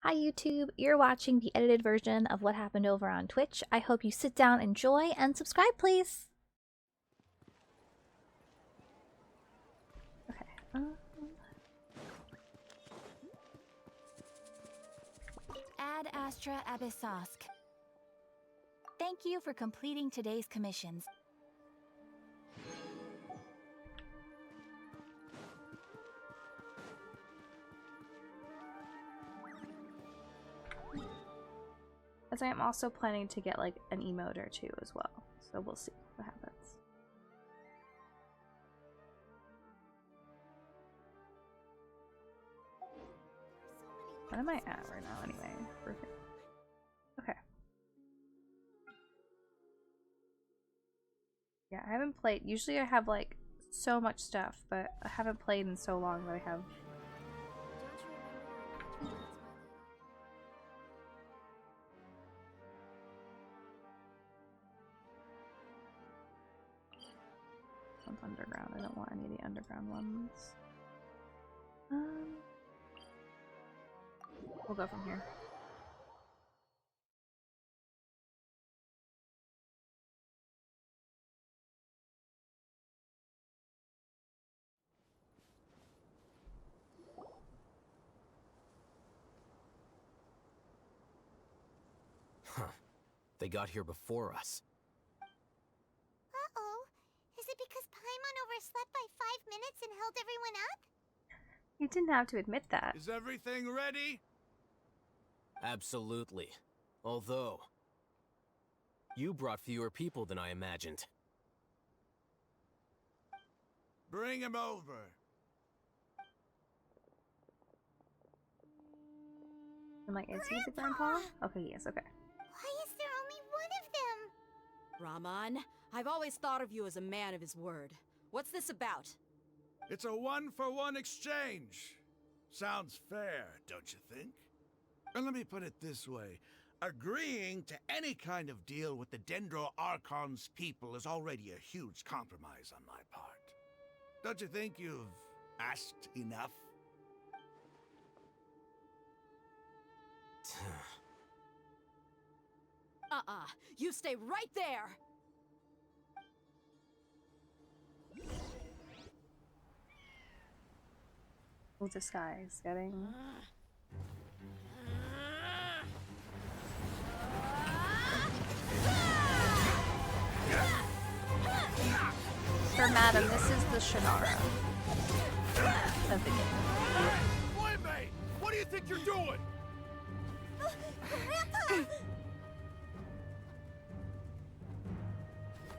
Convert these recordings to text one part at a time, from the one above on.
Hi YouTube, you're watching the edited version of what happened over on Twitch. I hope you sit down, enjoy, and subscribe, please! Okay, Ad Astra Abyssosk. Thank you for completing today's commissions. as I am also planning to get like an emote or two as well, so we'll see what happens. What am I at right now anyway? Okay. Yeah, I haven't played. Usually I have like so much stuff, but I haven't played in so long that I have. One's underground. I don't want any of the underground ones. We'll go from here. Huh. They got here before us. Uh-oh. Is it because Paimon overslept by 5 minutes and held everyone up? You didn't have to admit that. Is everything ready? Absolutely. Although, you brought fewer people than I imagined. Bring him over. I'm like, is he the grandpa? Okay, yes, okay. Why is there only one of them? Raman, I've always thought of you as a man of his word. What's this about? It's a one-for-one exchange. Sounds fair, don't you think? And let me put it this way. Agreeing to any kind of deal with the Dendro Archon's people is already a huge compromise on my part. Don't you think you've asked enough? You stay right there! Oh, this guy is getting... Sir, madam, this is the Shannara of the game. Playmate! What do you think you're doing? Grandpa!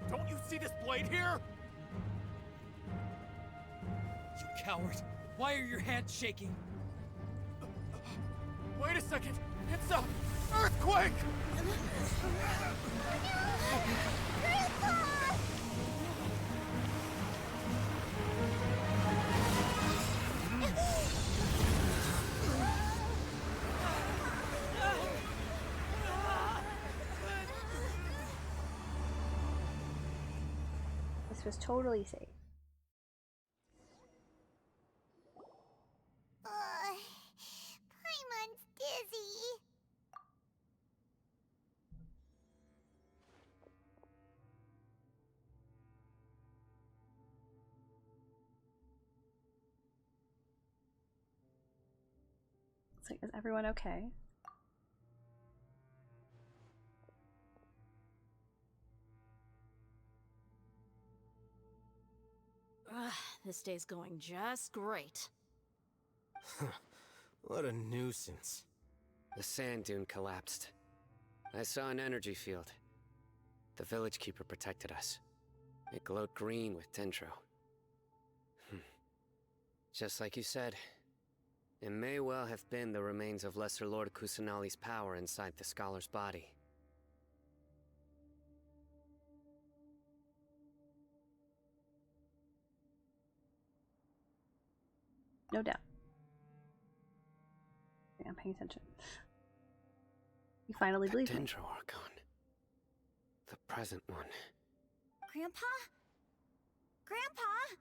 Don't you see this blade here? You coward! Why are your hands shaking? Wait a second! It's a earthquake! Grandpa! This was totally safe. Paimon's dizzy. It's like, is everyone okay? This day's going just great. What a nuisance. The sand dune collapsed. I saw an energy field. The village keeper protected us. It glowed green with dendro. Just like you said, it may well have been the remains of Lesser Lord Kusanali's power inside the scholar's body. No doubt. Yeah, I'm paying attention. You finally The believe me. Dendro Archon. The present one. Grandpa? Grandpa?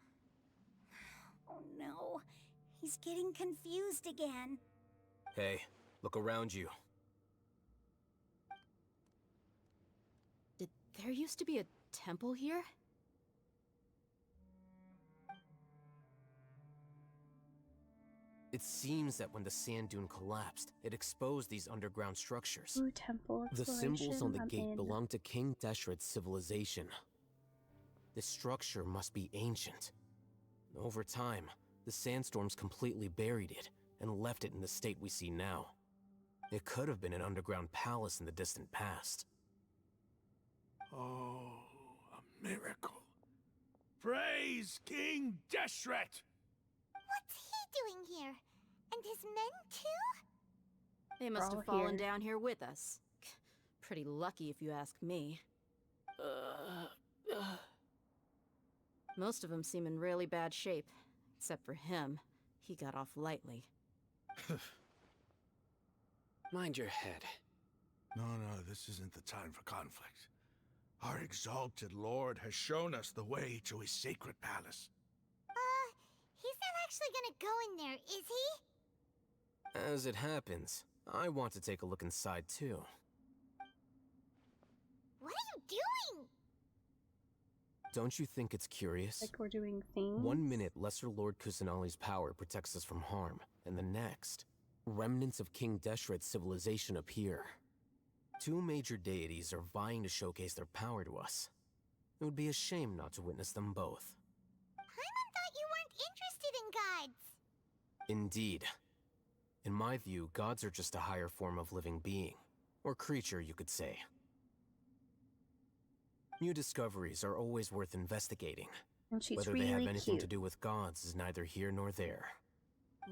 Oh no. He's getting confused again. Hey, Look around you. Did there used to be a temple here? It seems that when the sand dune collapsed, it exposed these underground structures. Ooh, temple The exploration. symbols on the I'm gate in. belong to King Deshret's civilization. This structure must be ancient. Over time, the sandstorms completely buried it and left it in the state we see now. It could have been an underground palace in the distant past. Oh, a miracle. Praise King Deshret! What's he doing here? And his men too? They must all have fallen here. down here with us. Pretty lucky if you ask me. Most of them seem in really bad shape. Except for him. He got off lightly. Mind your head. No, this isn't the time for conflict. Our exalted lord has shown us the way to his sacred palace. He's not actually gonna go in there, is he? As it happens, I want to take a look inside too. What are you doing? Don't you think it's curious? Like we're doing things. 1 minute, Lesser Lord Kusanali's power protects us from harm, and the next, remnants of King Deshret's civilization appear. Two major deities are vying to showcase their power to us. It would be a shame not to witness them both. Paimon thought you weren't interested in guides. Indeed. In my view, gods are just a higher form of living being, or creature, you could say. New discoveries are always worth investigating. And she's Whether really they have anything cute. to do with gods is neither here nor there.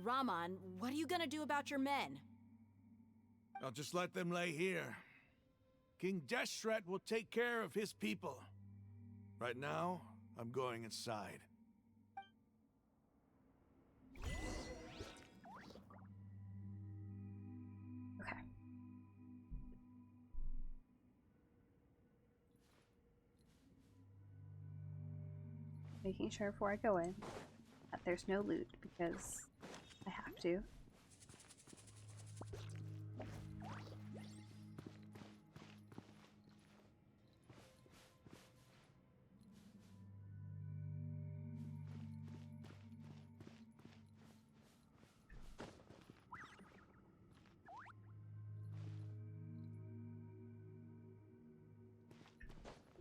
Raman, what are you gonna do about your men? I'll just let them lay here. King Deshret will take care of his people. Right now, I'm going inside. Okay. Making sure before I go in that there's no loot because I have to.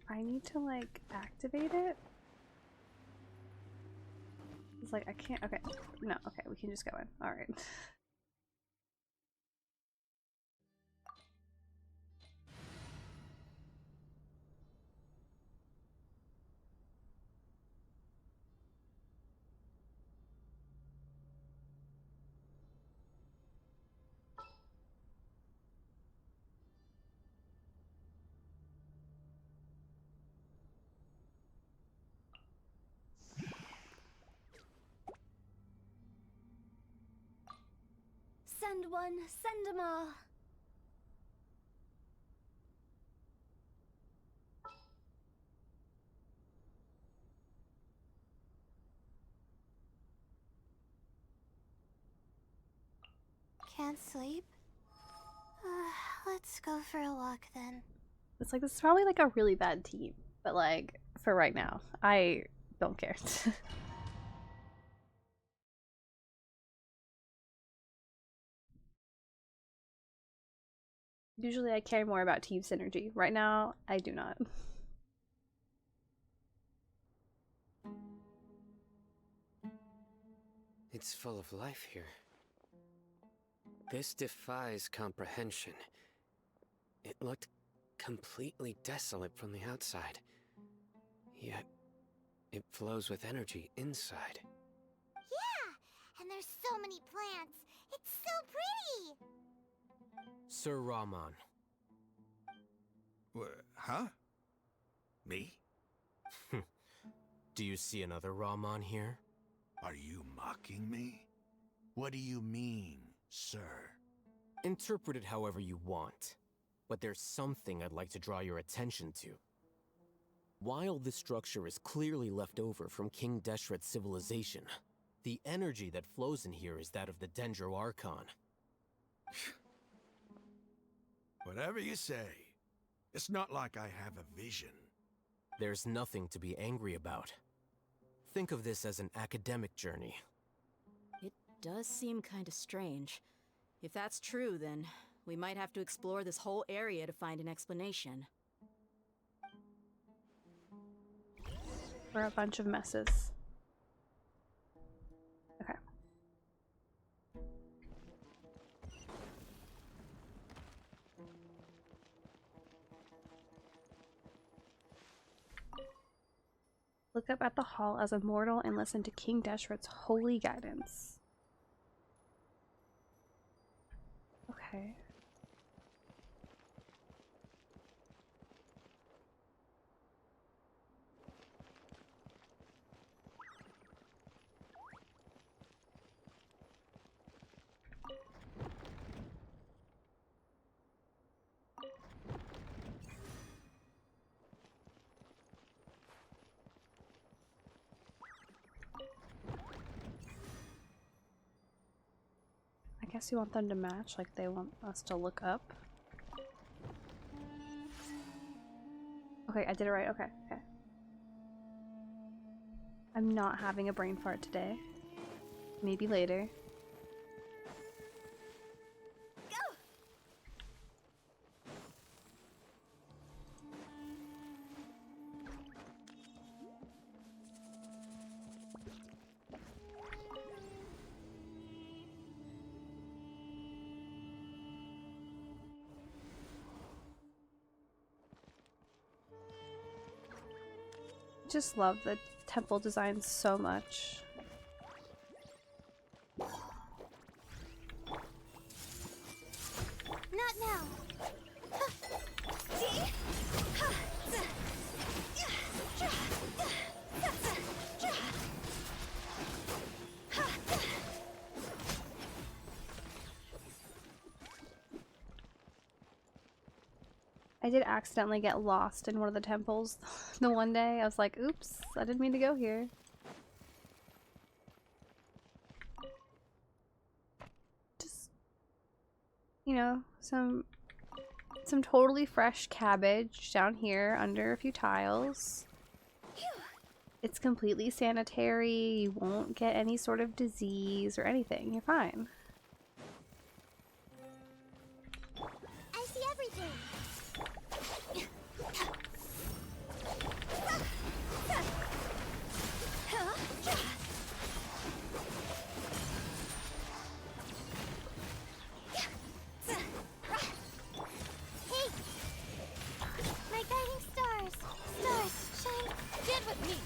I need to like activate it. It's like I can't. Okay, no. Okay, we can just go in. All right. Send one, send them all. Can't sleep? Let's go for a walk then. It's like this is probably like a really bad team, but like for right now, I don't care. Usually I care more about team synergy. Right now, I do not. It's full of life here. This defies comprehension. It looked completely desolate from the outside. Yet, it flows with energy inside. Yeah, and there's so many plants. It's so pretty. Sir Raman. Huh? Me? Do you see another Raman here? Are you mocking me? What do you mean, sir? Interpret it however you want. But there's something I'd like to draw your attention to. While this structure is clearly left over from King Deshret's civilization, the energy that flows in here is that of the Dendro Archon. Whatever you say. It's not like I have a vision. There's nothing to be angry about. Think of this as an academic journey. It does seem kinda strange. If that's true, then we might have to explore this whole area to find an explanation. We're a bunch of messes. Okay. Look up at the hall as a mortal and listen to King Deshret's holy guidance. Okay. I guess you want them to match, like they want us to look up. Okay, I did it right. Okay, okay. I'm not having a brain fart today. Maybe later. Just love the temple design so much. Not now. I did accidentally get lost in one of the temples the one day. I was like, oops, I didn't mean to go here. Just, you know, some totally fresh cabbage down here under a few tiles. It's completely sanitary. You won't get any sort of disease or anything. You're fine. I see everything. Hey! My guiding stars! Stars, shine dead with me!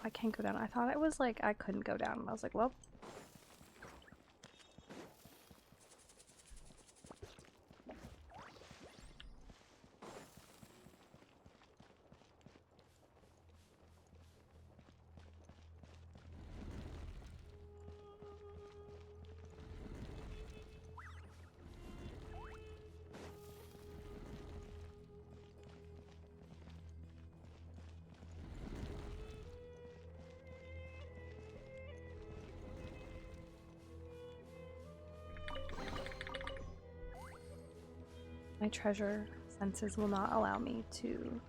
I can't go down. I thought it was like I couldn't go down. I was like, well. My treasure senses will not allow me to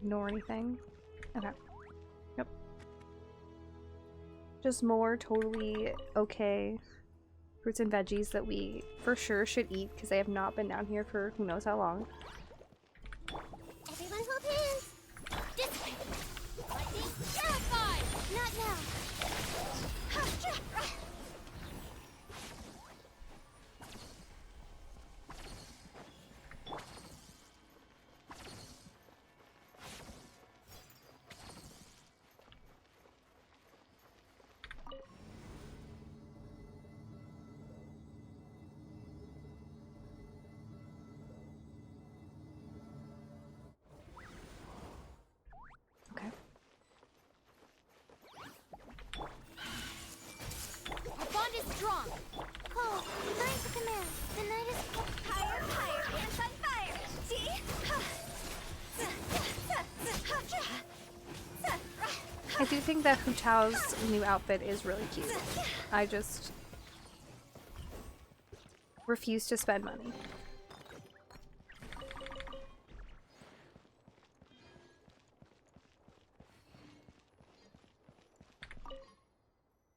ignore anything. Okay. Yep. Just more totally okay fruits and veggies that we for sure should eat because they have not been down here for who knows how long. Everyone hold hands! This way! Lightning, terrified! Not now! I do think that Hu Tao's new outfit is really cute. I just refuse to spend money.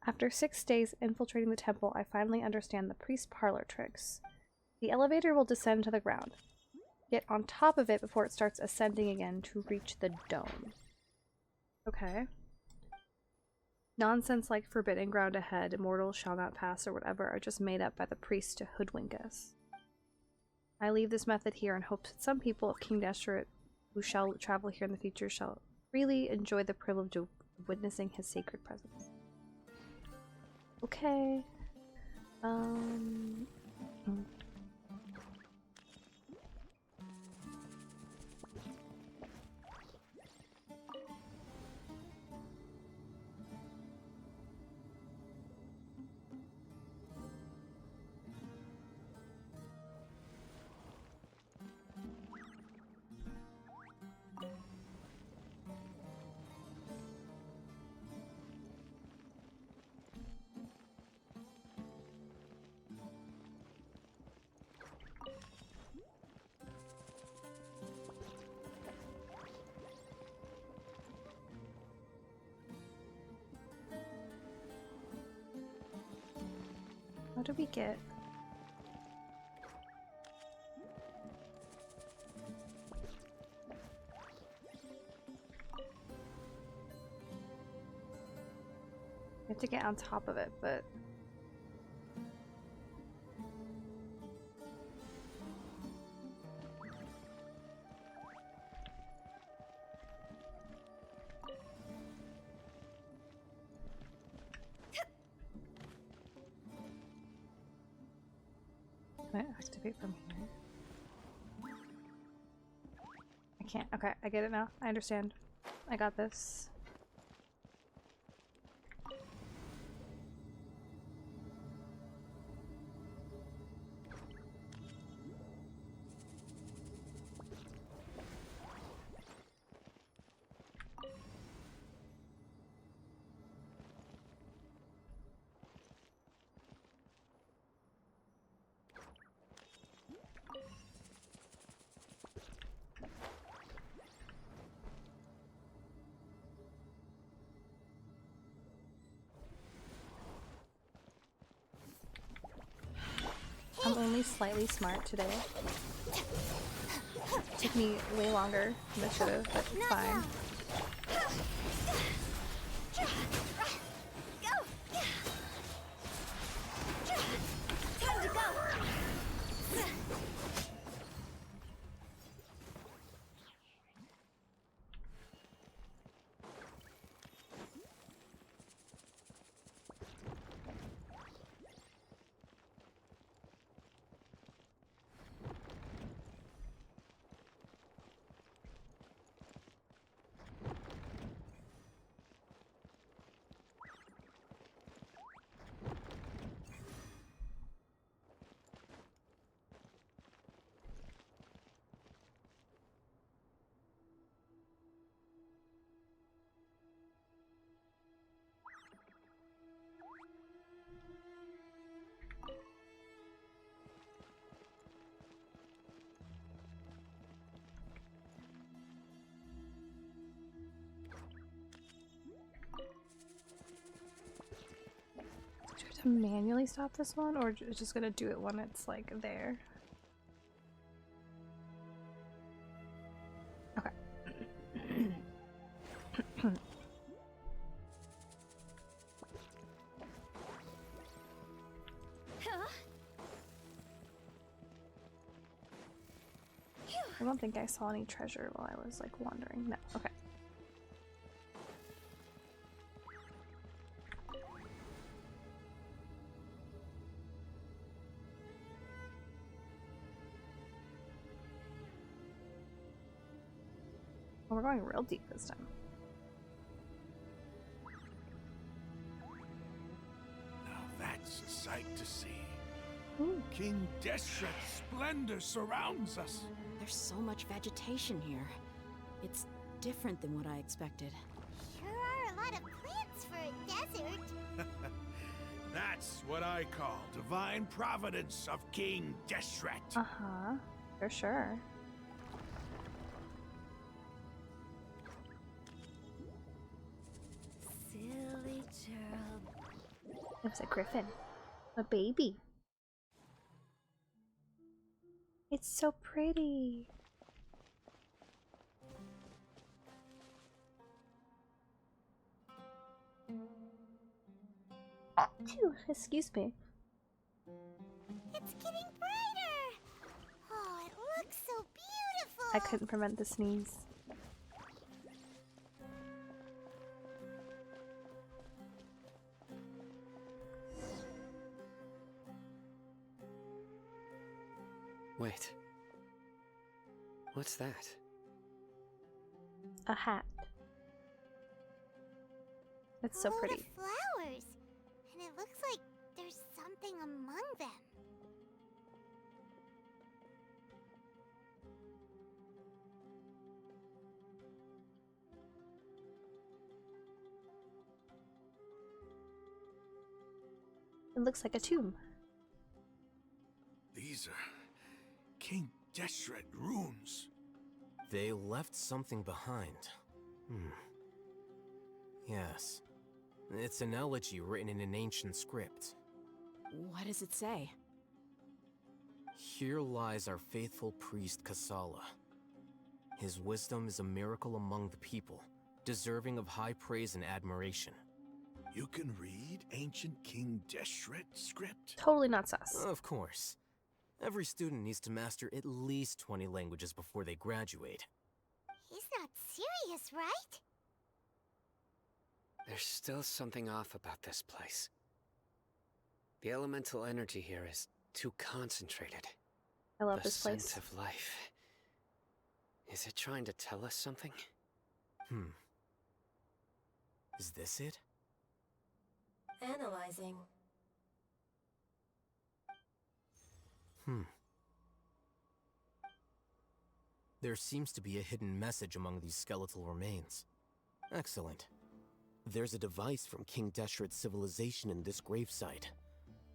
After 6 days infiltrating the temple, I finally understand the priest parlor tricks. The elevator will descend to the ground. Get on top of it before it starts ascending again to reach the dome. Okay. Nonsense like forbidden ground ahead, mortals shall not pass, or whatever are just made up by the priest to hoodwink us. I leave this method here in hopes that some people of King Deshret who shall travel here in the future shall freely enjoy the privilege of witnessing his sacred presence. Okay. What do we get? We have to get on top of it, but can I activate from here? I can't. Okay, I get it now. I understand. I got this. I'm only slightly smart today. Took me way longer than it should have, but it's fine. Time to go. Do I have to manually stop this one, or it's just gonna do it when it's like there? Okay. I don't think I saw any treasure while I was like wandering. No. Okay. Well, we're going real deep this time. Now that's a sight to see. Ooh. King Deshret's splendor surrounds us. There's so much vegetation here. It's different than what I expected. Sure are a lot of That's what I call divine providence of King Deshret. Uh-huh. For sure. Silly girl. It was a griffin. A baby. It's so pretty. Phew, excuse me. It's getting brighter! Oh, it looks so beautiful! I couldn't prevent the sneeze. Wait. What's that? A hat. It's so A load pretty. of flowers, and it looks like there's something among them. It looks like a tomb. These are King Deshret runes. They left something behind. Yes. It's an elegy written in an ancient script. What does it say? Here lies our faithful priest Kasala. His wisdom is a miracle among the people, deserving of high praise and admiration. You can read ancient King Deshret script? Totally not sus. Of course. Every student needs to master at least 20 languages before they graduate. He's not serious, right? There's still something off about this place. The elemental energy here is too concentrated. I love The this place. scent of life. Is it trying to tell us something? Is this it? Analyzing. There seems to be a hidden message among these skeletal remains. Excellent. There's a device from King Deshret's civilization in this gravesite.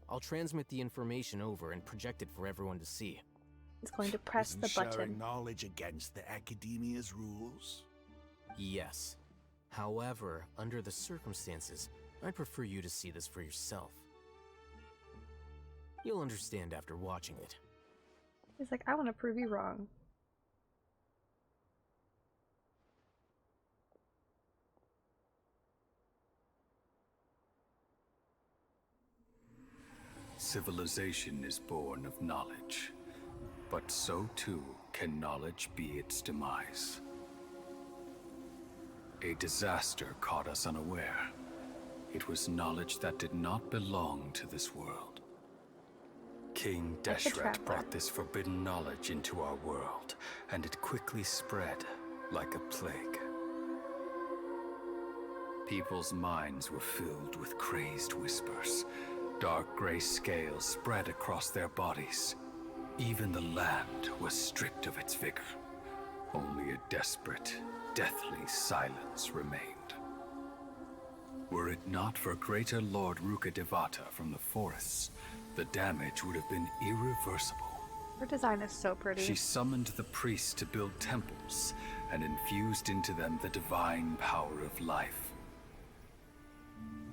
I'll transmit the information over and project it for everyone to see. He's going to press Isn't the sharing button. knowledge against the Academia's rules? Yes. However, under the circumstances, I'd prefer you to see this for yourself. You'll understand after watching it. He's like, I want to prove you wrong. Civilization is born of knowledge, but so too can knowledge be its demise. A disaster caught us unaware. It was knowledge that did not belong to this world. King Like the Deshret Traveler. brought this forbidden knowledge into our world, and it quickly spread like a plague. People's minds were filled with crazed whispers. Dark gray scales spread across their bodies. Even the land was stripped of its vigor. Only a desperate, deathly silence remained. Were it not for greater Lord Ruka Devata from the forests, the damage would have been irreversible. Her design is so pretty. She summoned the priests to build temples and infused into them the divine power of life.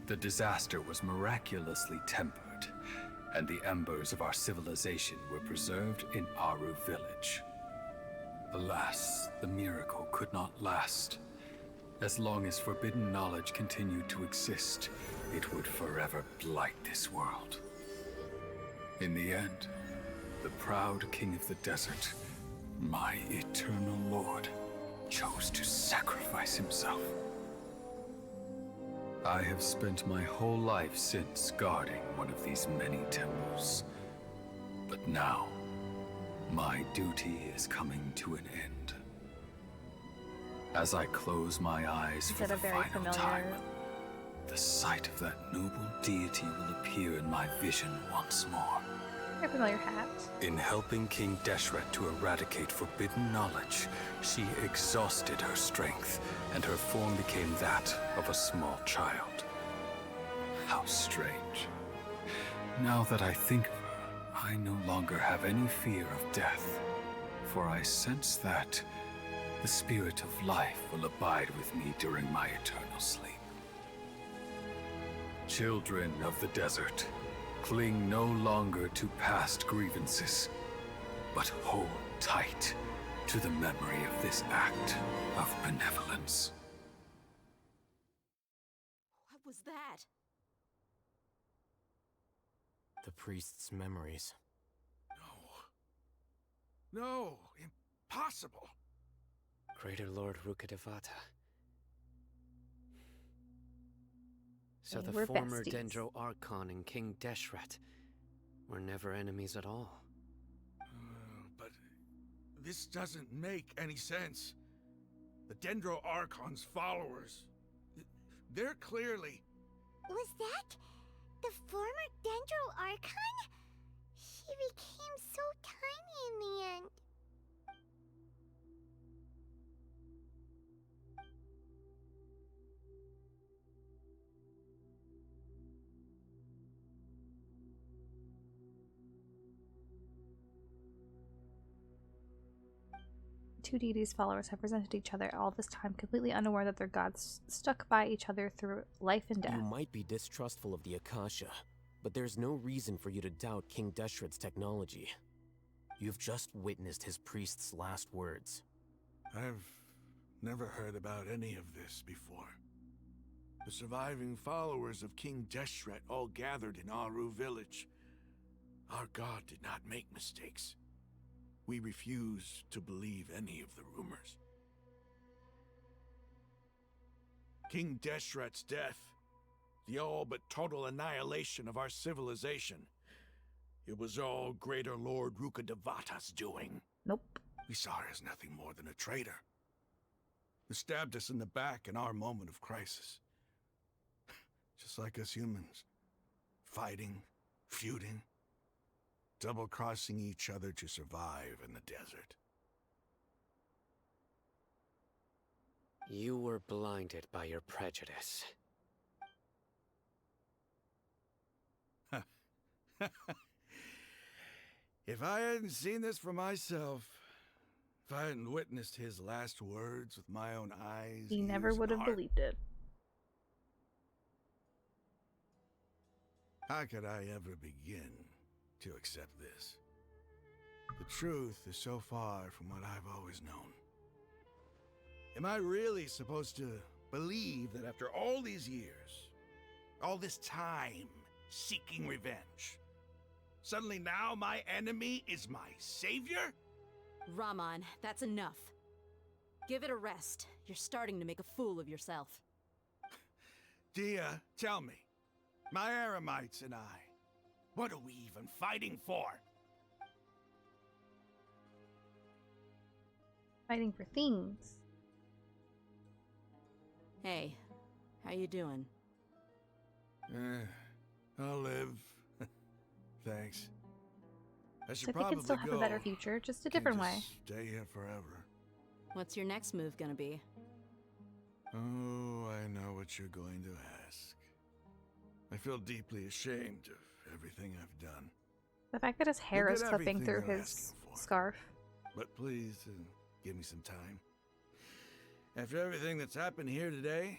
The disaster was miraculously tempered, and the embers of our civilization were preserved in Aru village. Alas, the miracle could not last. As long as forbidden knowledge continued to exist, it would forever blight this world. In the end, the proud king of the desert, my eternal lord, chose to sacrifice himself. I have spent my whole life since guarding one of these many temples. But now, my duty is coming to an end. As I close my eyes for Is that the a very final familiar? time, the sight of that noble deity will appear in my vision once more. Very familiar hat. In helping King Deshret to eradicate forbidden knowledge, she exhausted her strength, and her form became that of a small child. How strange. Now that I think of her, I no longer have any fear of death, for I sense that the spirit of life will abide with me during my eternal sleep. Children of the desert, cling no longer to past grievances, but hold tight to the memory of this act of benevolence. What was that? The priest's memories. No, impossible. Greater Lord Rukkhadevata. So They the were former besties. Dendro Archon and King Deshret were never enemies at all. But this doesn't make any sense. The Dendro Archon's followers, they're clearly... Was that the former Dendro Archon? She became so tiny in the end. Two deities' followers have presented each other all this time, completely unaware that their gods stuck by each other through life and death. You might be distrustful of the Akasha, but there's no reason for you to doubt King Deshret's technology. You've just witnessed his priest's last words. I've never heard about any of this before. The surviving followers of King Deshret all gathered in Aru village. Our god did not make mistakes. We refuse to believe any of the rumors. King Deshret's death, the all but total annihilation of our civilization, it was all Greater Lord Rukkhadevata's doing. Nope. We saw her as nothing more than a traitor, who stabbed us in the back in our moment of crisis. Just like us humans. Fighting, feuding, double-crossing each other to survive in the desert. You were blinded by your prejudice. If I hadn't seen this for myself, if I hadn't witnessed his last words with my own eyes, He never ears, would and have heart, believed it. how could I ever begin to accept this? The truth is so far from what I've always known. Am I really supposed to believe that after all these years, all this time seeking revenge, suddenly now my enemy is my savior? Raman, that's enough. Give it a rest. You're starting to make a fool of yourself. Dia, tell me, my Eremites and I, what are we even fighting for? Fighting for things. Hey, how you doing? I'll live. Thanks. I should So they probably can still have go. a better future, just a Can't different just way. Stay here forever. What's your next move gonna be? Oh, I know what you're going to ask. I feel deeply ashamed of everything I've done. The fact that his hair You'll is get clipping everything through you're his asking for. scarf. But please, give me some time. After everything that's happened here today,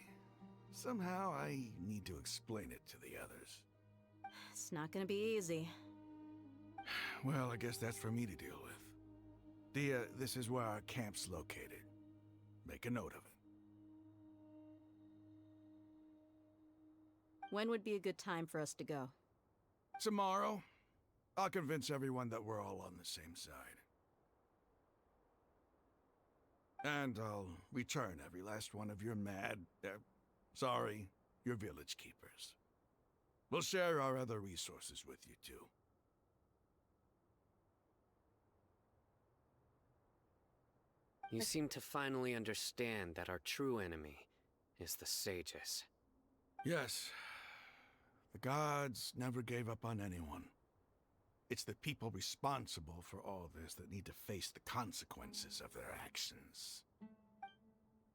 somehow I need to explain it to the others. It's not gonna be easy. Well, I guess that's for me to deal with. Dia, this is where our camp's located. Make a note of it. When would be a good time for us to go? Tomorrow, I'll convince everyone that we're all on the same side. And I'll return every last one of your your village keepers. We'll share our other resources with you too. You seem to finally understand that our true enemy is the sages. Yes, the gods never gave up on anyone. It's the people responsible for all this that need to face the consequences of their actions. I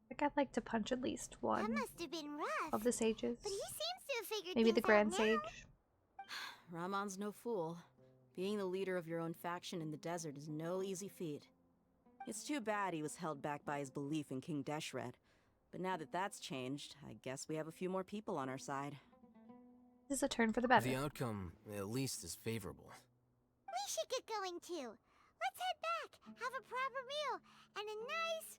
think I'd like to punch at least one That must have been rough. of the sages. But he seems to have figured Maybe the things out Grand now. Sage. Rahman's no fool. Being the leader of your own faction in the desert is no easy feat. It's too bad he was held back by his belief in King Deshret. But now that that's changed, I guess we have a few more people on our side. This is a turn for the better. The outcome, at least, is favorable. We should get going too. Let's head back, have a proper meal, and a nice,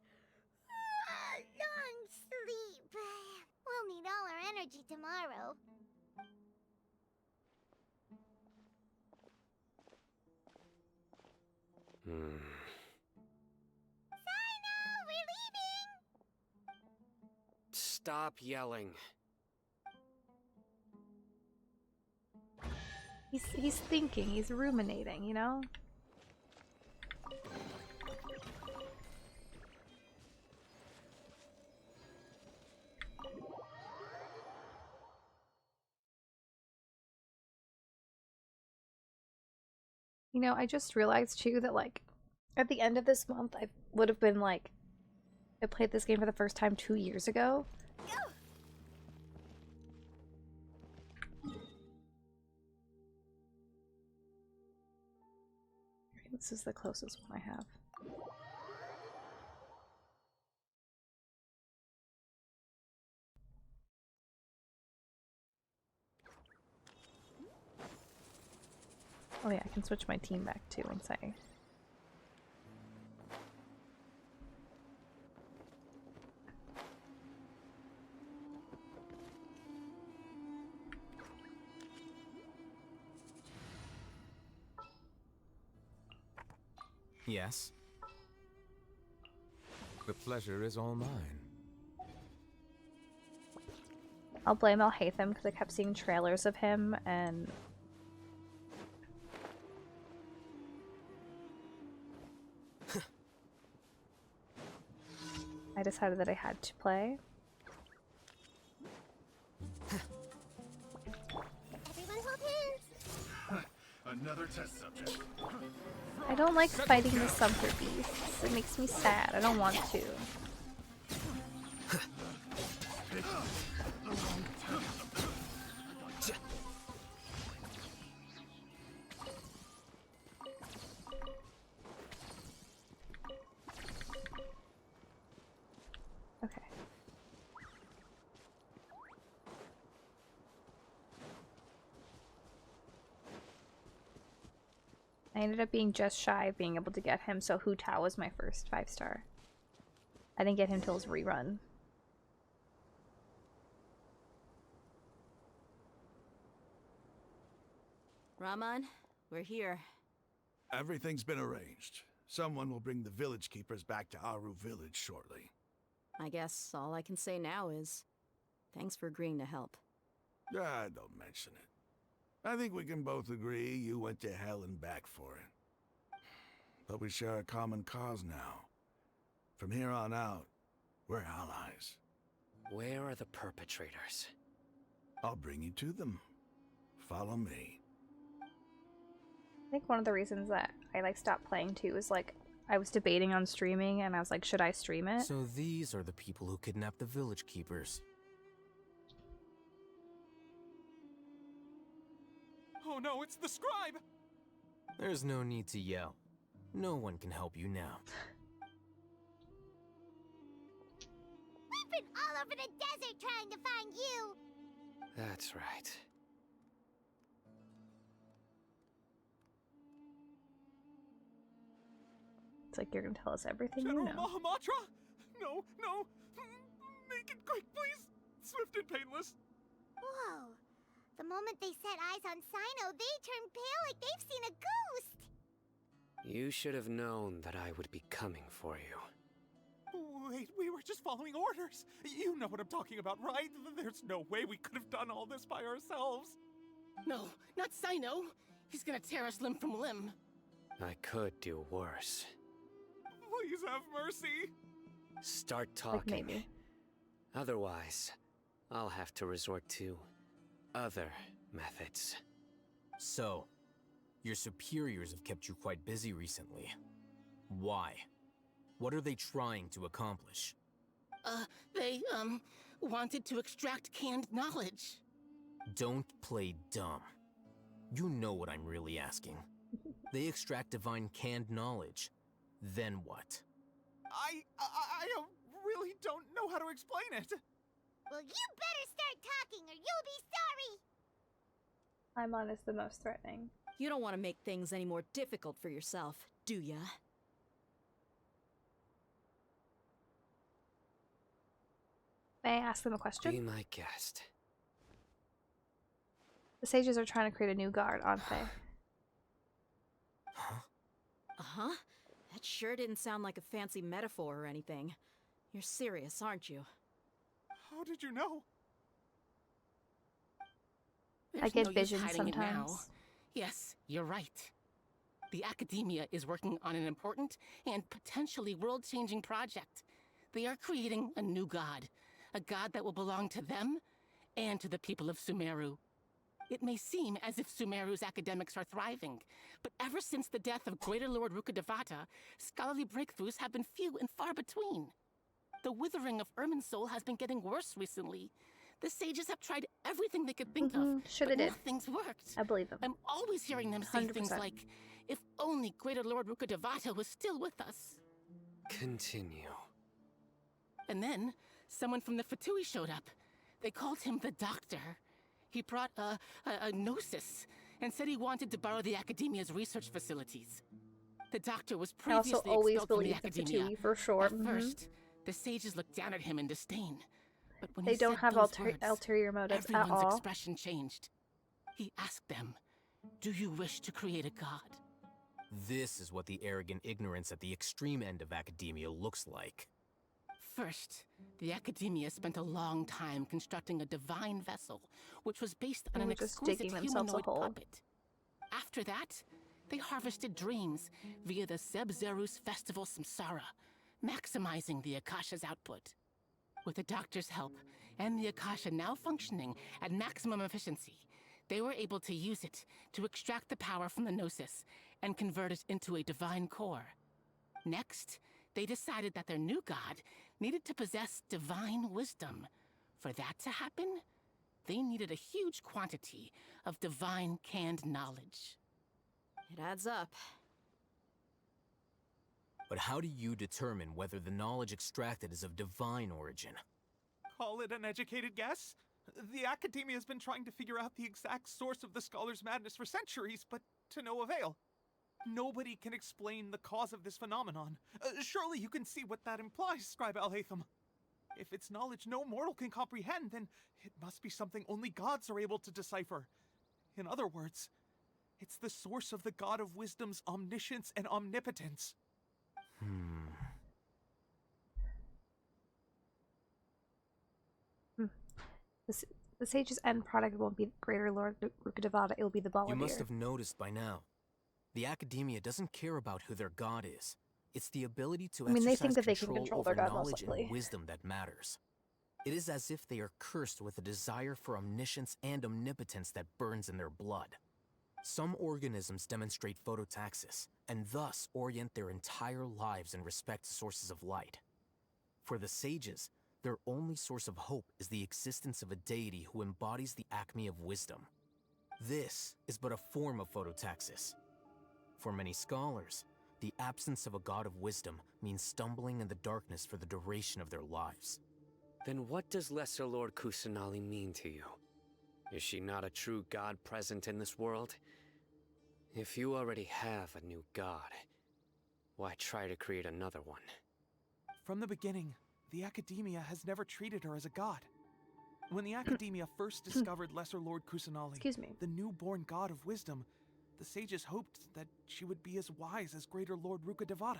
long sleep. We'll need all our energy tomorrow. Sino, we're leaving! Stop yelling. He's thinking, he's ruminating, you know? You know, I just realized too that like at the end of this month I would have been like I played this game for the first time 2 years ago. This is the closest one I have. Oh yeah, I can switch my team back too once I... Yes? The pleasure is all mine. I'll blame Al-Haytham because I kept seeing trailers of him and... I decided that I had to play. Everyone hold hands. Another test subject. I don't like fighting the Sumter beasts. It makes me sad. I don't want to. Okay. I ended up being just shy of being able to get him, so Hu Tao was my first 5-star. I didn't get him till his rerun. Rahman, we're here. Everything's been arranged. Someone will bring the village keepers back to Aru village shortly. I guess all I can say now is thanks for agreeing to help. Ah, don't mention it. I think we can both agree you went to hell and back for it. But we share a common cause now. From here on out, we're allies. Where are the perpetrators? I'll bring you to them. Follow me. I think one of the reasons that I like stopped playing too is like I was debating on streaming and I was like, should I stream it? So these are the people who kidnapped the village keepers. Oh no, it's the scribe! There's no need to yell. No one can help you now. We've been all over the desert trying to find you. That's right. It's like you're gonna tell us everything you General know. Mahamatra? No, no. Make it quick, please. Swift and painless. Whoa. The moment they set eyes on Sino, they turn pale like they've seen a ghost. You should have known that I would be coming for you. Wait, we were just following orders. You know what I'm talking about, right? There's no way we could have done all this by ourselves. No, not Sino. He's gonna tear us limb from limb. I could do worse. Please have mercy. Start Like talking. maybe. Otherwise, I'll have to resort to other methods. So, your superiors have kept you quite busy recently. Why? What are they trying to accomplish? They, wanted to extract canned knowledge. Don't play dumb. You know what I'm really asking. They extract divine canned knowledge. Then what? I really don't know how to explain it. Well, you better start talking or you'll be sorry! Paimon is the most threatening. You don't want to make things any more difficult for yourself, do ya? May I ask them a Be question? my guest. The sages are trying to create a new guard, aren't they? Huh? Uh-huh. That sure didn't sound like a fancy metaphor or anything. You're serious, aren't you? How did you know? I There's get no use visions hiding it now. sometimes. Yes, you're right. The Academia is working on an important and potentially world-changing project. They are creating a new god. A god that will belong to them and to the people of Sumeru. It may seem as if Sumeru's academics are thriving, but ever since the death of Greater Lord Rukkhadevata, scholarly breakthroughs have been few and far between. The withering of Irminsul has been getting worse recently. The sages have tried everything they could think of, Shoulda but did. nothing's worked. I believe them. I'm always hearing them say things 100%. like, if only Greater Lord Rukkhadevata was still with us. Continue. And then, someone from the Fatui showed up. They called him the Doctor. He brought a Gnosis and said he wanted to borrow the Academia's research facilities. The Doctor was I also previously always expelled from the believe the Academia. Fatui for sure. At first, the sages looked down at him in disdain. But when They he don't said have those words, ulterior motives at everyone's all. expression changed. He asked them, "Do you wish to create a god?" This is what the arrogant ignorance at the extreme end of academia looks like. First, the Academia spent a long time constructing a divine vessel, which was based on They an were just exquisite digging themselves a humanoid hole. puppet. After that, they harvested dreams via the Sebzerus Festival Samsara, maximizing the Akasha's output. With the Doctor's help, and the Akasha now functioning at maximum efficiency, they were able to use it to extract the power from the Gnosis and convert it into a divine core. Next, they decided that their new god needed to possess divine wisdom. For that to happen, they needed a huge quantity of divine canned knowledge. It adds up. But how do you determine whether the knowledge extracted is of divine origin? Call it an educated guess? The Academia has been trying to figure out the exact source of the Scholar's madness for centuries, but to no avail. Nobody can explain the cause of this phenomenon. Surely you can see what that implies, Scribe Al-Haytham. If it's knowledge no mortal can comprehend, then it must be something only gods are able to decipher. In other words, it's the source of the God of Wisdom's omniscience and omnipotence. The sage's end product won't be Greater Lord Rukkhadevata, it'll be the Balladeer. You must have noticed by now. The Academia doesn't care about who their god is. It's the ability to I mean, they exercise think that they can control control their over god, most knowledge likely. and wisdom that matters. It is as if they are cursed with a desire for omniscience and omnipotence that burns in their blood. Some organisms demonstrate phototaxis, and thus orient their entire lives in respect to sources of light. For the sages, their only source of hope is the existence of a deity who embodies the acme of wisdom. This is but a form of phototaxis. For many scholars, the absence of a god of wisdom means stumbling in the darkness for the duration of their lives. Then what does Lesser Lord Kusanali mean to you? Is she not a true god present in this world? If you already have a new god, why try to create another one? From the beginning, the Academia has never treated her as a god. When the Academia first discovered Lesser Lord Kusanali, Excuse me. the newborn god of wisdom, the sages hoped that she would be as wise as Greater Lord Rukkhadevata.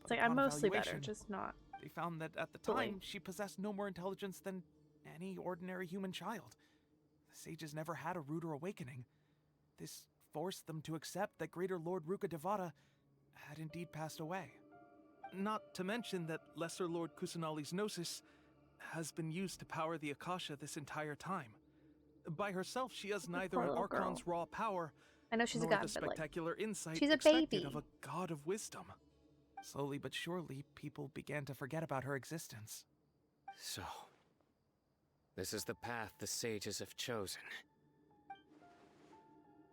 It's like, I'm mostly better, just not. They found that at the fully. time, she possessed no more intelligence than any ordinary human child. The sages never had a ruder awakening. This forced them to accept that Greater Lord Rukkhadevata had indeed passed away. Not to mention that Lesser Lord Kusanali's Gnosis has been used to power the Akasha this entire time. By herself, she has neither an little Archon's girl. raw power I know she's a nor god, the but like, spectacular insight she's a expected baby. of a god of wisdom. Slowly but surely, people began to forget about her existence. So, this is the path the sages have chosen.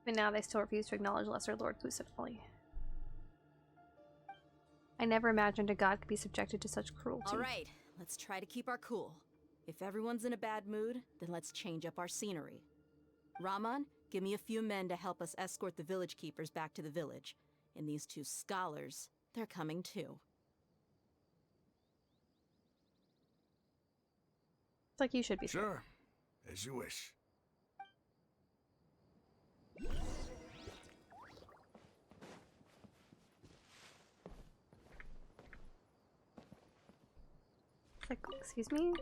But now they still refuse to acknowledge Lesser Lord Kusanali. I never imagined a god could be subjected to such cruelty. All right, let's try to keep our cool. If everyone's in a bad mood, then let's change up our scenery. Raman, give me a few men to help us escort the village keepers back to the village. And these two scholars, they're coming too. It's like you should be. Sure, as you wish. It's like, excuse me?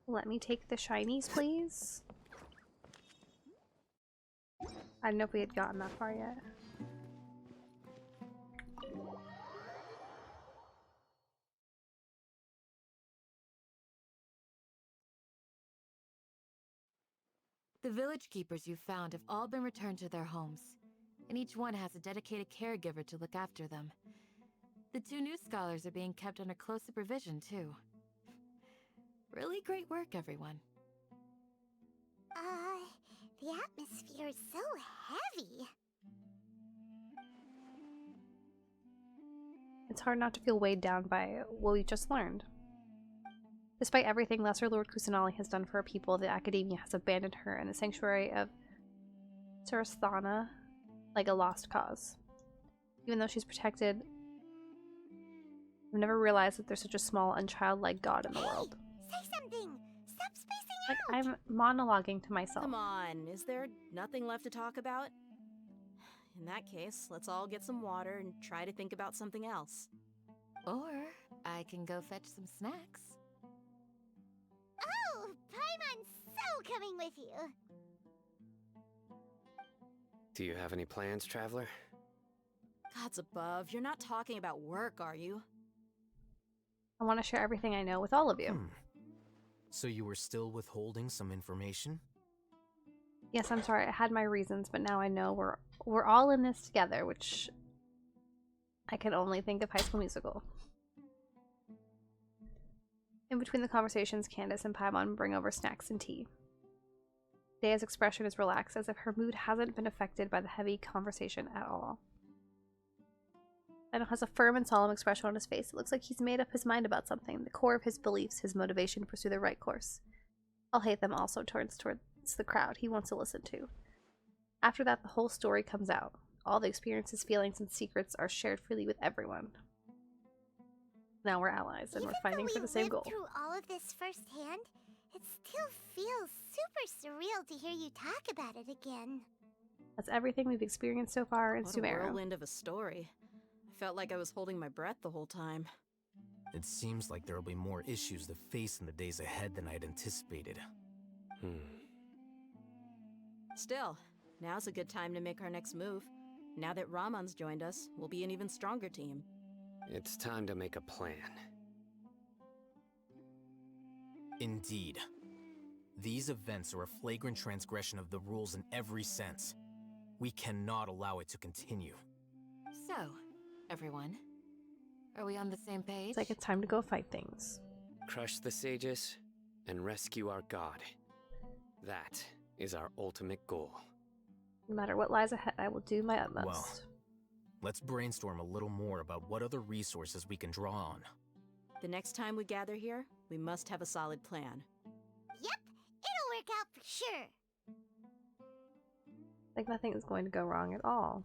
Let me take the shinies, please. I don't know if we had gotten that far yet. The village keepers you found have all been returned to their homes, and each one has a dedicated caregiver to look after them. The two new scholars are being kept under close supervision, too. Really great work, everyone. The atmosphere is so heavy. It's hard not to feel weighed down by what we just learned. Despite everything Lesser Lord Kusanali has done for her people, the Academia has abandoned her and the sanctuary of Sarasthana like a lost cause. Even though she's protected, I've never realized that there's such a small, unchildlike god in the world. Say something! Stop spacing Like, out! I'm monologuing to myself. Come on, is there nothing left to talk about? In that case, let's all get some water and try to think about something else. Or I can go fetch some snacks. Oh, Paimon's so coming with you! Do you have any plans, traveler? Gods above, you're not talking about work, are you? I want to share everything I know with all of you. So you were still withholding some information? Yes, I'm sorry. I had my reasons, but now I know we're all in this together, which I can only think of High School Musical. In between the conversations, Candace and Paimon bring over snacks and tea. Dea's expression is relaxed, as if her mood hasn't been affected by the heavy conversation at all. Lionel has a firm and solemn expression on his face. It looks like he's made up his mind about something, the core of his beliefs, his motivation to pursue the right course. Al-Haytham also turns towards the crowd he wants to listen to. After that, the whole story comes out. All the experiences, feelings, and secrets are shared freely with everyone. Now we're allies, and we're fighting for the same goal. Through all of this firsthand, it still feels super surreal to hear you talk about it again. That's everything we've experienced so far in What Sumeru. a whirlwind of a story. I felt like I was holding my breath the whole time. It seems like there will be more issues to face in the days ahead than I'd anticipated. Still, now's a good time to make our next move. Now that Raman's joined us, we'll be an even stronger team. It's time to make a plan. Indeed. These events are a flagrant transgression of the rules in every sense. We cannot allow it to continue. So, everyone, are we on the same page? It's like it's time to go fight things. Crush the sages and rescue our god. That is our ultimate goal. No matter what lies ahead, I will do my utmost. Well, let's brainstorm a little more about what other resources we can draw on. The next time we gather here, we must have a solid plan. Yep, it'll work out for sure. Like nothing is going to go wrong at all.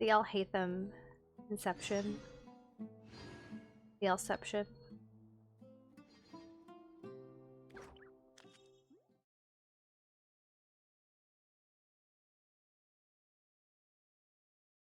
The Al-Haytham Inception. The Alception.